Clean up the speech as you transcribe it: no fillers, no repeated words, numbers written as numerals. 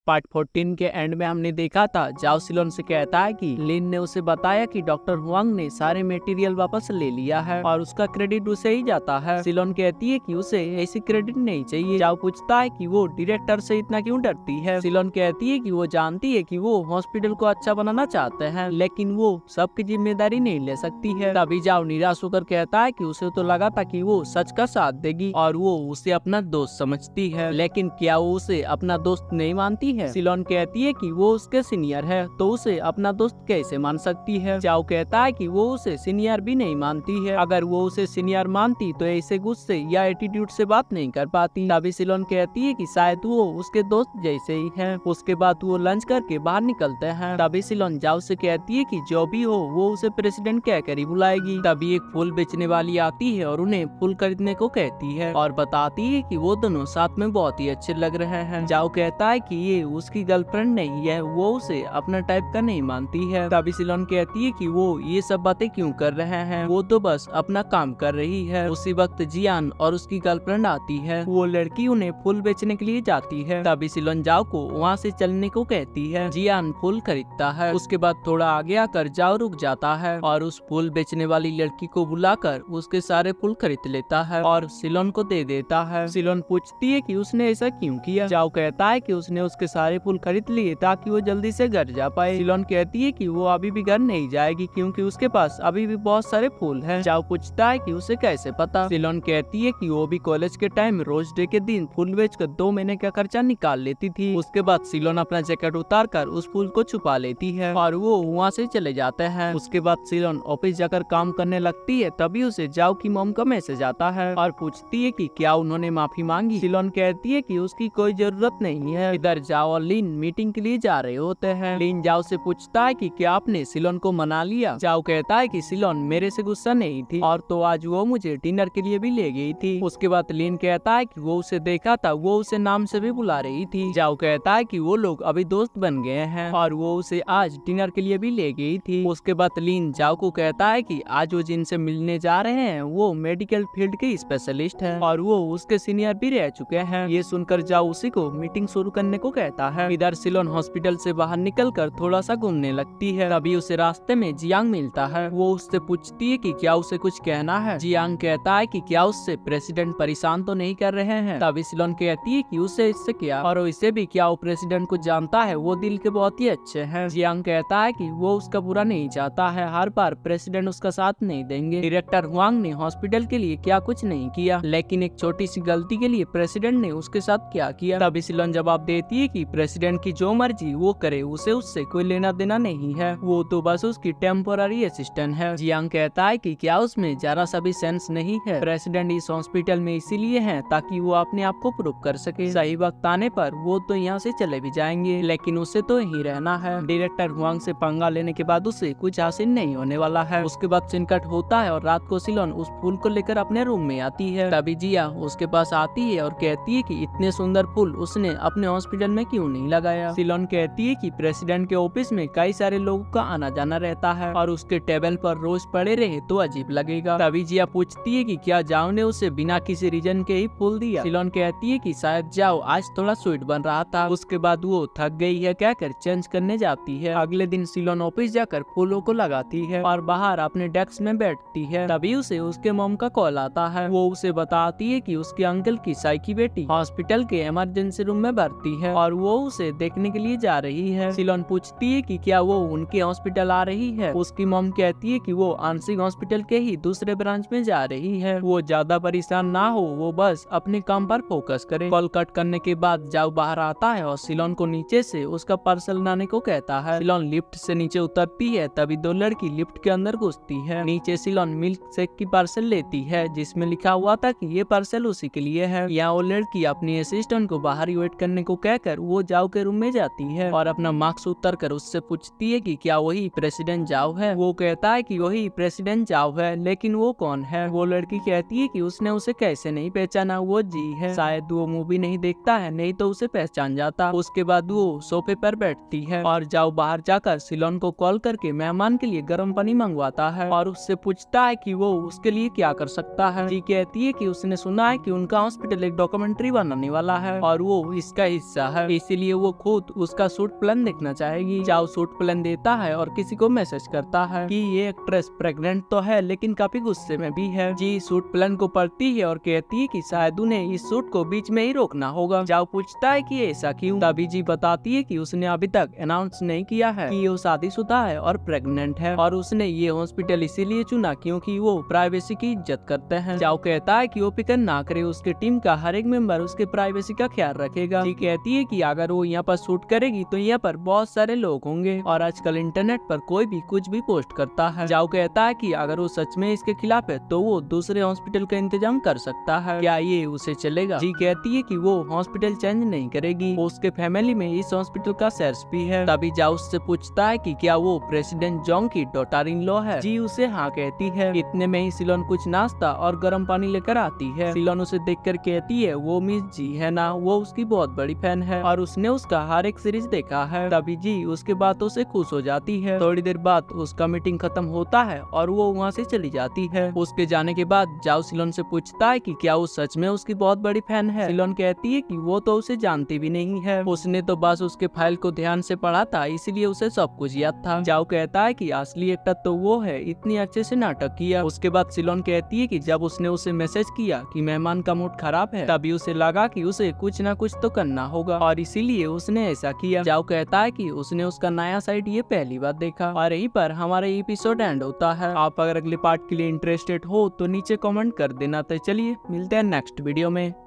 Part 14 के and में हमने देखा था जाओ सिलोन से कहता है कि लिन ने उसे बताया कि डॉक्टर हुआंग ने सारे मटेरियल वापस ले लिया है और उसका क्रेडिट उसे ही जाता है। सिलोन कहती है कि उसे ऐसी क्रेडिट नहीं चाहिए। जाओ पूछता है कि वो डायरेक्टर से इतना क्यों डरती है। सिलोन कहती है कि वो जानती है कि वो हॉस्पिटल को अच्छा बनाना चाहते हैं, लेकिन वो सबकी जिम्मेदारी नहीं ले सकती है। तभी जाओ निराश होकर कहता है कि उसे तो लगा था कि वो सच का साथ देगी और वो उसे अपना दोस्त समझती है, लेकिन क्या वो उसे अपना दोस्त नहीं मानती है। सिलोन कहती है कि वो उसके सीनियर है तो उसे अपना दोस्त कैसे मान सकती है। जाओ कहता है कि वो उसे सीनियर भी नहीं मानती है, अगर वो उसे सीनियर मानती तो ऐसे गुस्से या एटीट्यूड से बात नहीं कर पाती। तभी सिलोन कहती है कि शायद वो उसके दोस्त जैसे ही है। उसके बाद वो लंच करके बाहर निकलते हैं। तभी सिलोन जाओ से कहती है कि जो भी हो वो उसे प्रेसिडेंट कहकर ही बुलाएगी। तभी एक फूल बेचने वाली आती है और उन्हें फूल खरीदने को कहती है और बताती है कि वो दोनों साथ में बहुत ही अच्छे लग रहे हैं। जाओ कहता है कि ये उसकी गर्लफ्रेंड नहीं है, वो उसे अपना टाइप का नहीं मानती है। तभी सिलोन कहती है कि वो ये सब बातें क्यों कर रहे हैं, वो तो बस अपना काम कर रही है। उसी वक्त जियान और उसकी गर्लफ्रेंड आती है। वो लड़की उन्हें फूल बेचने के लिए जाती है। तभी सिलोन जाओ को वहाँ से चलने को कहती है। जियान फूल खरीदता है। उसके बाद थोड़ा आगे आकर जाओ रुक जाता है और उस फूल बेचने वाली लड़की को बुलाकर उसके सारे फूल खरीद लेता है और सिलोन को दे देता है। सिलोन पूछती है कि उसने ऐसा क्यों किया। जाओ कहता है कि उसने उसके सारे फूल खरीद लिए ताकि वो जल्दी से घर जा पाए। सिलोन कहती है कि वो अभी भी घर नहीं जाएगी क्योंकि उसके पास अभी भी बहुत सारे फूल हैं। जाओ पूछता है कि उसे कैसे पता। सिलोन कहती है कि वो भी कॉलेज के टाइम रोज डे के दिन फूल बेचकर 2 महीने का खर्चा निकाल लेती थी। उसके बाद सिलोन अपना जैकेट उतार कर उस फूल को छुपा लेती है और वो वहाँ से चले जाते हैं। उसके बाद सिलोन ऑफिस जाकर काम करने लगती है। तभी उसे जाओ की मॉम का मैसेज आता है और पूछती है कि क्या उन्होंने माफी मांगी। सिलोन कहती है कि उसकी कोई जरूरत नहीं है। इधर जाओ और लिन मीटिंग के लिए जा रहे होते हैं। लिन जाओ से पूछता है कि क्या आपने सिलोन को मना लिया। जाओ कहता है कि सिलोन मेरे से गुस्सा नहीं थी और तो आज वो मुझे डिनर के लिए भी ले गई थी। उसके बाद लिन कहता है कि वो उसे देखा था, वो उसे नाम से भी बुला रही थी। जाओ कहता है कि वो लोग अभी दोस्त बन गए हैं और वो उसे आज डिनर के लिए भी ले गई थी। उसके बाद लिन जाओ को कहता है कि आज वो जिनसे मिलने जा रहे हैं वो मेडिकल फील्ड के स्पेशलिस्ट है और वो उसके सीनियर भी रह चुके हैं। ये सुनकर जाओ उसी को मीटिंग शुरू करने को कहता है। इधर सिलोन हॉस्पिटल से बाहर निकलकर थोड़ा सा घूमने लगती है। तभी उसे रास्ते में जियांग मिलता है। वो उससे पूछती है कि क्या उसे कुछ कहना है। जियांग कहता है कि क्या उससे प्रेसिडेंट परेशान तो नहीं कर रहे हैं। तभी सिलोन कहती है कि उसे इससे क्या और इसे भी क्या वो प्रेसिडेंट को जानता है, वो दिल के बहुत ही अच्छे हैं। जियांग कहता है कि वो उसका बुरा नहीं चाहता है, हर बार प्रेसिडेंट उसका साथ नहीं देंगे। डायरेक्टर हुआंग ने हॉस्पिटल के लिए क्या कुछ नहीं किया, लेकिन एक छोटी सी गलती के लिए प्रेसिडेंट ने उसके साथ क्या किया। तभी सिलोन जवाब देती है कि प्रेसिडेंट की जो मर्जी वो करे, उसे उससे कोई लेना देना नहीं है, वो तो बस उसकी टेम्पोररी असिस्टेंट है। जियांग कहता है कि क्या उसमें जरा सा भी सेंस नहीं है, प्रेसिडेंट इस हॉस्पिटल में इसीलिए है ताकि वो अपने आप को प्रूव कर सके। सही वक्त आने पर वो तो यहाँ से चले भी जाएंगे, लेकिन उसे तो यही रहना है। डायरेक्टर हुआंग से पंगा लेने के बाद उसे कुछ हासिल नहीं होने वाला है। उसके बाद संकट होता है और रात को सिलोन उस फूल को लेकर अपने रूम में आती है। तभी जिया उसके पास आती है और कहती है कि इतने सुंदर फूल उसने अपने हॉस्पिटल में क्यों नहीं लगाया। सिलोन कहती है कि प्रेसिडेंट के ऑफिस में कई सारे लोगों का आना जाना रहता है और उसके टेबल पर रोज पड़े रहे तो अजीब लगेगा। तभी जिया पूछती है कि क्या जाओ ने उसे बिना किसी रीजन के ही फूल दिया। सिलोन कहती है कि शायद जाओ आज थोड़ा स्वीट बन रहा था। उसके बाद वो थक गई है कहकर चेंज करने जाती है। अगले दिन सिलोन ऑफिस जाकर फूलों को लगाती है और बाहर अपने डेस्क में बैठती है। तभी उसे उसके मॉम का कॉल आता है। वो उसे बताती है कि उसके अंकल की साई की बेटी हॉस्पिटल के इमरजेंसी रूम में भर्ती है और वो उसे देखने के लिए जा रही है। सिलोन पूछती है कि क्या वो उनके हॉस्पिटल आ रही है। उसकी मॉम कहती है कि वो आंशिक हॉस्पिटल के ही दूसरे ब्रांच में जा रही है, वो ज्यादा परेशान ना हो, वो बस अपने काम पर फोकस करे। कॉल कट करने के बाद जाओ बाहर आता है और सिलोन को नीचे से उसका पार्सल लाने को कहता है। सिलोन लिफ्ट से नीचे उतरती है। तभी 2 लड़की लिफ्ट के अंदर घुसती है। नीचे सिलोन मिल्क शेक की पार्सल लेती है जिसमें लिखा हुआ था कि ये पार्सल उसी के लिए है। यहाँ वो लड़की अपनी असिस्टेंट को बाहर वेट करने को कहकर वो जाओ के रूम में जाती है और अपना मास्क उतर कर उससे पूछती है कि क्या वही प्रेसिडेंट जाओ है। वो कहता है कि वही प्रेसिडेंट जाओ है, लेकिन वो कौन है। वो लड़की कहती है कि उसने उसे कैसे नहीं पहचाना, वो जी है, शायद वो मूवी नहीं देखता है, नहीं तो उसे पहचान जाता। उसके बाद वो सोफे पर बैठती है और जाओ बाहर जाकर सिलोन को कॉल करके मेहमान के लिए गर्म पानी मंगवाता है और उससे पूछता है कि वो उसके लिए क्या कर सकता है। जी कहती है कि उसने सुना है कि उनका हॉस्पिटल एक डॉक्यूमेंट्री बनाने वाला है और वो इसका हिस्सा है। इसीलिए वो खुद उसका सूट प्लान देखना चाहेगी। जाओ सूट प्लान देता है और किसी को मैसेज करता है कि ये एक्ट्रेस प्रेग्नेंट तो है लेकिन काफी गुस्से में भी है। जी सूट प्लान को पढ़ती है और कहती है कि शायद उन्हें इस सूट को बीच में ही रोकना होगा। जाओ पूछता है कि ऐसा क्यों। तभी जी बताती है कि उसने अभी तक अनाउंस नहीं किया है कि वो शादीशुदा है और प्रेग्नेंट है और उसने ये हॉस्पिटल इसीलिए चुना क्योंकि वो प्राइवेसी की इज्जत करते हैं। जाओ कहता है कि वो फिक्र ना करे, उसके टीम का हर एक मेंबर उसके प्राइवेसी का ख्याल रखेगा। जी कहती है कि अगर वो यहाँ पर शूट करेगी तो यहाँ पर बहुत सारे लोग होंगे और आजकल इंटरनेट पर कोई भी कुछ भी पोस्ट करता है। जाओ कहता है कि अगर वो सच में इसके खिलाफ है तो वो दूसरे हॉस्पिटल का इंतजाम कर सकता है, क्या ये उसे चलेगा। जी कहती है कि वो हॉस्पिटल चेंज नहीं करेगी, उसके फैमिली में इस हॉस्पिटल का शेयर्स भी है। तभी जाओ उससे पूछता है कि क्या वो प्रेसिडेंट जोंग की डॉटर इन लॉ है। जी उसे हाँ कहती है। इतने में ही सिलोन कुछ नाश्ता और गर्म पानी लेकर आती है। सिलोन उसे देखकर कहती है वो मिस जी है ना, वो उसकी बहुत बड़ी फैन है और उसने उसका हर एक सीरीज देखा है। तभी जी उसके बातों से खुश हो जाती है। थोड़ी देर बाद उसका मीटिंग खत्म होता है और वो वहाँ से चली जाती है। उसके जाने के बाद जाओ सिलोन से पूछता है कि क्या वो सच में उसकी बहुत बड़ी फैन है। सिलोन कहती है कि वो तो उसे जानती भी नहीं है, उसने तो बस उसके फाइल को ध्यान से पढ़ा था इसीलिए उसे सब कुछ याद था। जाओ कहता है कि असली एक्टर तो वो है, इतनी अच्छे से नाटक किया। उसके बाद सिलोन कहती है कि जब उसने उसे मैसेज किया कि मेहमान का मूड खराब है तभी उसे लगा कि उसे कुछ ना कुछ तो करना होगा और इसीलिए उसने ऐसा किया। जाओ कहता है कि उसने उसका नया साइड ये पहली बार देखा और यहीं पर हमारा एपिसोड एंड होता है। आप अगर अगले पार्ट के लिए इंटरेस्टेड हो तो नीचे कमेंट कर देना। तो चलिए मिलते हैं नेक्स्ट वीडियो में।